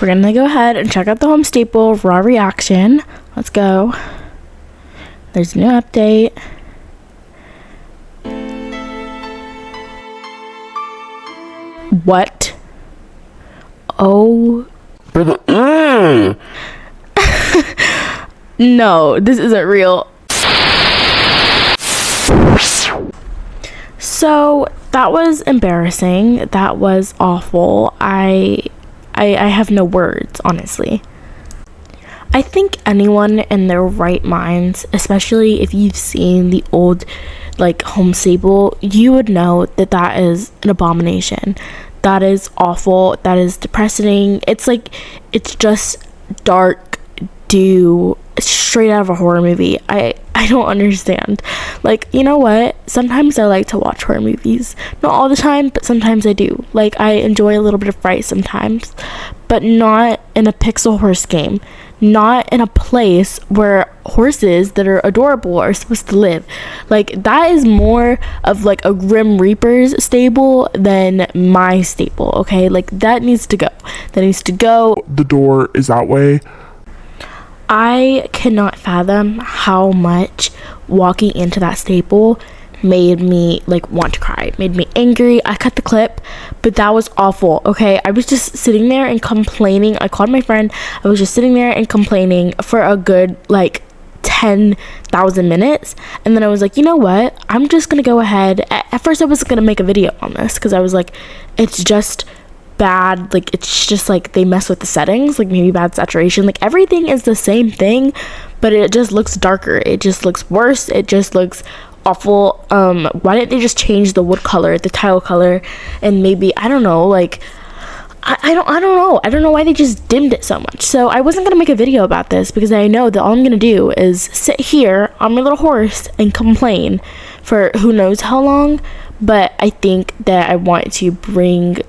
we're gonna go ahead and check out the home staple raw reaction. Let's go. There's a new update. What? Oh. No, this isn't real. So that was embarrassing. That was awful. I have no words, honestly. I think anyone in their right minds, especially if you've seen the old like home staple, you would know that that is an abomination. That is awful. That is depressing. It's like, it's just dark dew straight out of a horror movie. I don't understand. Like, you know what? Sometimes I like to watch horror movies. Not all the time, but sometimes I do. Like, I enjoy a little bit of fright sometimes, but not in a pixel horse game. Not in a place where horses that are adorable are supposed to live. Like, that is more of like a Grim Reaper's stable than my stable, okay? Like, that needs to go. That needs to go. The door is that way. I cannot fathom how much walking into that staple made me like want to cry, made me angry. I cut the clip, but that was awful. Okay, I was just sitting there and complaining. I called my friend. I was just sitting there and complaining for a good like 10,000 minutes, and then I was like, you know what, I'm just gonna go ahead. At first I was gonna make a video on this because I was like, it's just bad. Like, it's just like they mess with the settings, like maybe bad saturation. Like, everything is the same thing, but it just looks darker. It just looks worse. It just looks awful. Why didn't they just change the wood color, the tile color, and maybe, I don't know, like I don't know why they just dimmed it so much. So I wasn't gonna make a video about this because I know that all I'm gonna do is sit here on my little horse and complain for who knows how long. But I think that I want to bring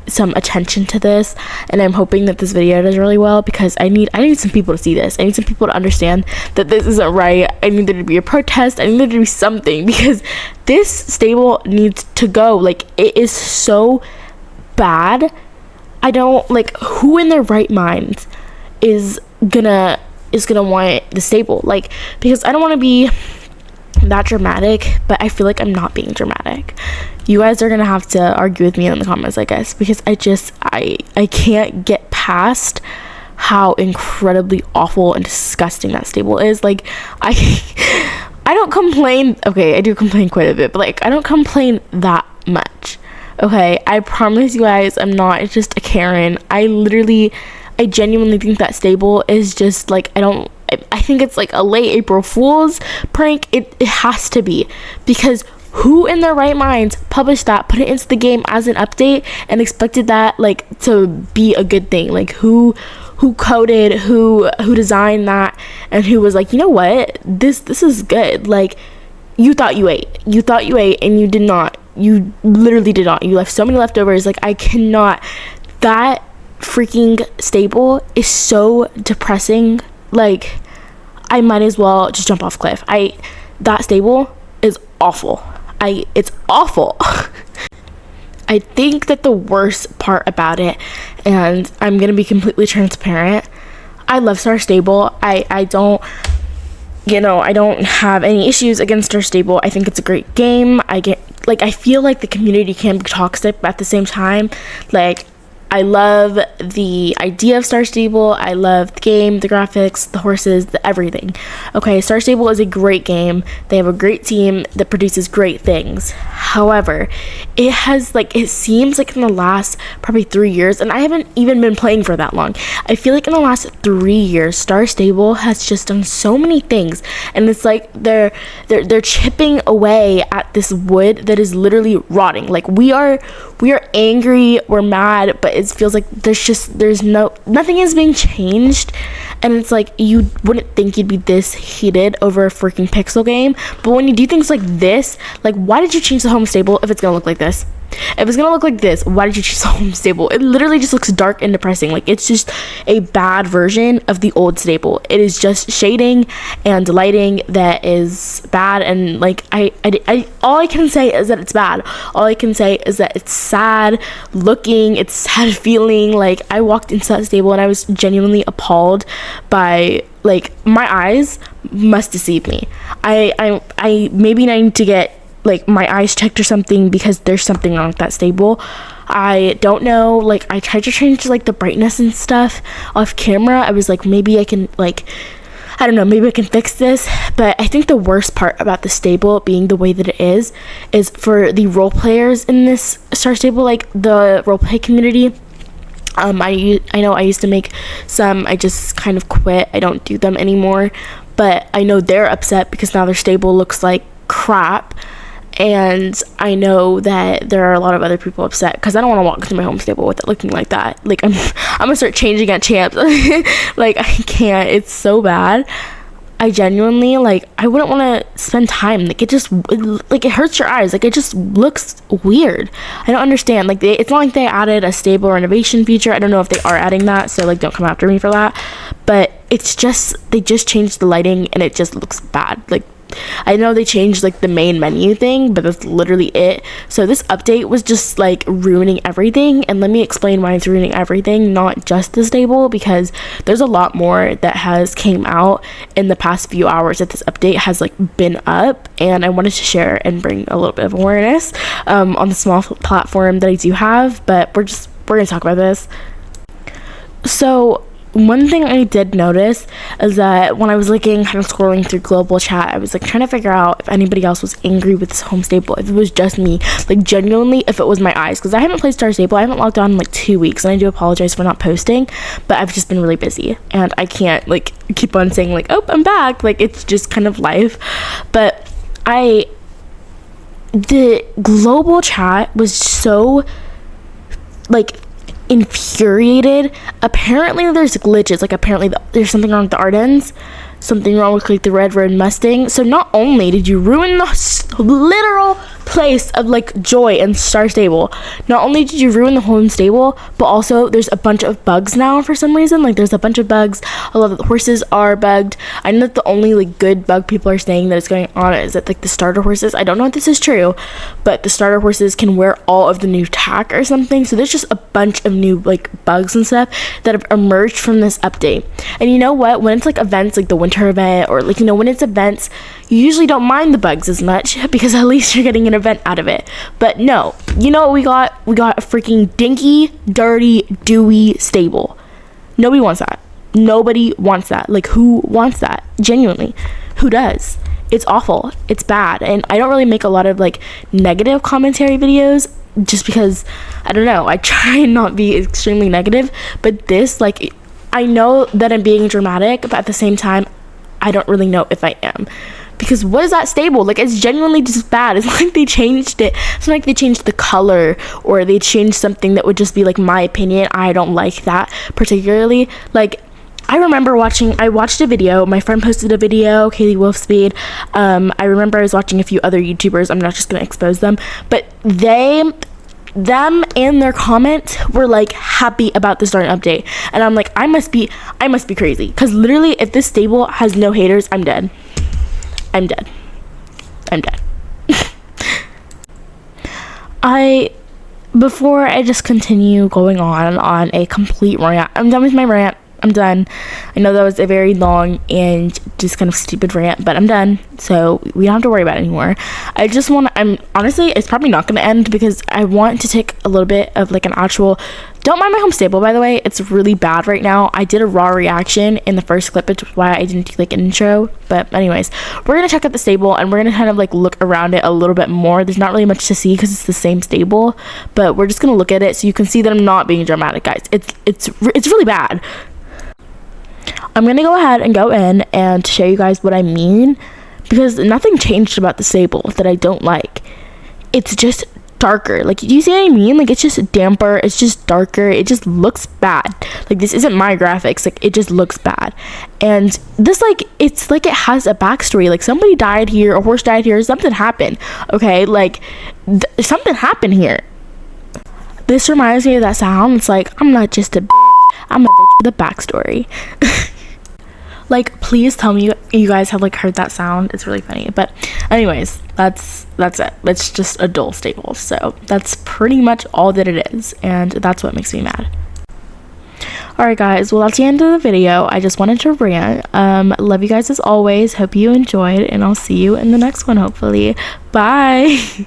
some attention to this, and I'm hoping that this video does really well because I need some people to see this. I need some people to understand that this isn't right. I need there to be a protest. I need there to be something, because this stable needs to go. Like, it is so bad. I don't like, who in their right mind is gonna want the stable, like, because I don't want to be that dramatic, but I feel like I'm not being dramatic. You guys are gonna have to argue with me in the comments, I guess, because I can't get past how incredibly awful and disgusting that stable is. Like, I don't complain. Okay, I do complain quite a bit, but like, I don't complain that much. Okay, I promise you guys, I'm not just a Karen. I genuinely think that stable is just like, I think it's like a late April Fool's prank. It has to be, because who in their right minds published that, put it into the game as an update, and expected that like to be a good thing? Like, who coded, who designed that, and who was like, you know what, this is good. Like, you thought you ate, and you did not. You literally did not. You left so many leftovers. Like, I cannot. That freaking stable is so depressing. Like, I might as well just jump off a cliff. That stable is awful. It's awful. I think that the worst part about it, and I'm gonna be completely transparent, I love Star Stable. I don't have any issues against Star Stable. I think it's a great game. I feel like the community can be toxic, but at the same time, like, I love the idea of Star Stable. I love the game, the graphics, the horses, the everything. Okay, Star Stable is a great game. They have a great team that produces great things. However, it seems like in the last probably 3 years, and I haven't even been playing for that long, I feel like in the last 3 years, Star Stable has just done so many things, and it's like they're chipping away at this wood that is literally rotting. Like, we are angry, we're mad, but it feels like nothing is being changed, and it's like, you wouldn't think you'd be this heated over a freaking pixel game, but when you do things like this, like, why did you change the home stable if it's gonna look like this? If it's gonna look like this, why did you choose the home stable? It literally just looks dark and depressing. Like, it's just a bad version of the old stable. It is just shading and lighting that is bad, and like I all I can say is that it's bad. All I can say is that it's sad looking, it's sad feeling. Like, I walked into that stable and I was genuinely appalled by, like, my eyes must deceive me. I maybe need to get like my eyes checked or something, because there's something wrong with that stable. I don't know. Like, I tried to change like the brightness and stuff off camera. I was like, maybe I can, like, I don't know, maybe I can fix this. But I think the worst part about the stable being the way that it is for the role players in this Star Stable, like the roleplay community. I know I used to make some. I just kind of quit. I don't do them anymore. But I know they're upset because now their stable looks like crap. And I know that there are a lot of other people upset because I don't want to walk into my home stable with it looking like that. Like, I'm gonna start changing at champs. Like, I can't. It's so bad. I genuinely, like, I wouldn't want to spend time. Like, it hurts your eyes. Like, it just looks weird. I don't understand. Like, it's not like they added a stable renovation feature. I don't know if they are adding that, so, like, don't come after me for that. But it's just, they just changed the lighting and it just looks bad. Like, I know they changed like the main menu thing, but that's literally it. So this update was just like ruining everything, and let me explain why it's ruining everything, not just the stable, because there's a lot more that has came out in the past few hours that this update has like been up, and I wanted to share and bring a little bit of awareness on the small platform that I do have. But we're gonna talk about this. So one thing I did notice is that when I was looking, kind of scrolling through global chat, I was like trying to figure out if anybody else was angry with this home stable, if it was just me, like genuinely if it was my eyes, because I haven't played Star Stable. I haven't logged on in like 2 weeks, and I do apologize for not posting, but I've just been really busy and I can't like keep on saying like, oh, I'm back. Like, it's just kind of life. But the global chat was so like infuriated. Apparently there's glitches. Like, apparently there's something wrong with the Ardens, something wrong with like the red road Mustang. So not only did you ruin the literal place of like joy and Star Stable, not only did you ruin the home stable, but also there's a bunch of bugs now for some reason. Like, there's a bunch of bugs. A lot of the horses are bugged. I know that the only like good bug people are saying that is going on is that like the starter horses, I don't know if this is true, but the starter horses can wear all of the new tack or something. So there's just a bunch of new like bugs and stuff that have emerged from this update. And you know what, when it's like events like the winter event, or like, you know, when it's events, you usually don't mind the bugs as much because at least you're getting an event out of it. But no, you know what we got a freaking dinky, dirty, dewy stable. Nobody wants that. Like, who wants that? Genuinely, who does? It's awful. It's bad. And I don't really make a lot of like negative commentary videos just because, I don't know, I try and not be extremely negative. But this, like, I know that I'm being dramatic, but at the same time, I don't really know if I am. Because what is that stable? Like, it's genuinely just bad. It's not like they changed it. It's not like they changed the color, or they changed something that would just be like my opinion. I don't like that particularly. Like, I watched a video. My friend posted a video, Kaylee Wolfspeed. I remember I was watching a few other YouTubers. I'm not just going to expose them. But them and their comments were like happy about the starting update. And I'm like, I must be crazy. Because literally, if this stable has no haters, I'm dead. Before I just continue going on a complete rant, I'm done with my rant. I'm done. I know that was a very long and just kind of stupid rant, but I'm done, so we don't have to worry about it anymore. Honestly, it's probably not going to end because I want to take a little bit of like an actual, don't mind my home stable, by the way. It's really bad right now. I did a raw reaction in the first clip, which is why I didn't do like an intro. But anyways, we're going to check out the stable and we're going to kind of like look around it a little bit more. There's not really much to see because it's the same stable, but we're just going to look at it so you can see that I'm not being dramatic, guys. It's really bad. I'm gonna go ahead and go in and show you guys what I mean, because nothing changed about the stable that I don't like. It's just darker. Like, do you see what I mean? Like, it's just damper, it's just darker, it just looks bad. Like, this isn't my graphics, like, it just looks bad. And this, like, it's like it has a backstory. Like, somebody died here, a horse died here, something happened, okay? Like, something happened here. This reminds me of that sound. It's like, I'm not just a bitch, I'm a bitch with a backstory. Like, please tell me you guys have like heard that sound. It's really funny. But anyways, that's it. It's just a dull staple. So that's pretty much all that it is, and that's what makes me mad. Alright guys, well that's the end of the video. I just wanted to rant. Love you guys as always. Hope you enjoyed, and I'll see you in the next one hopefully. Bye.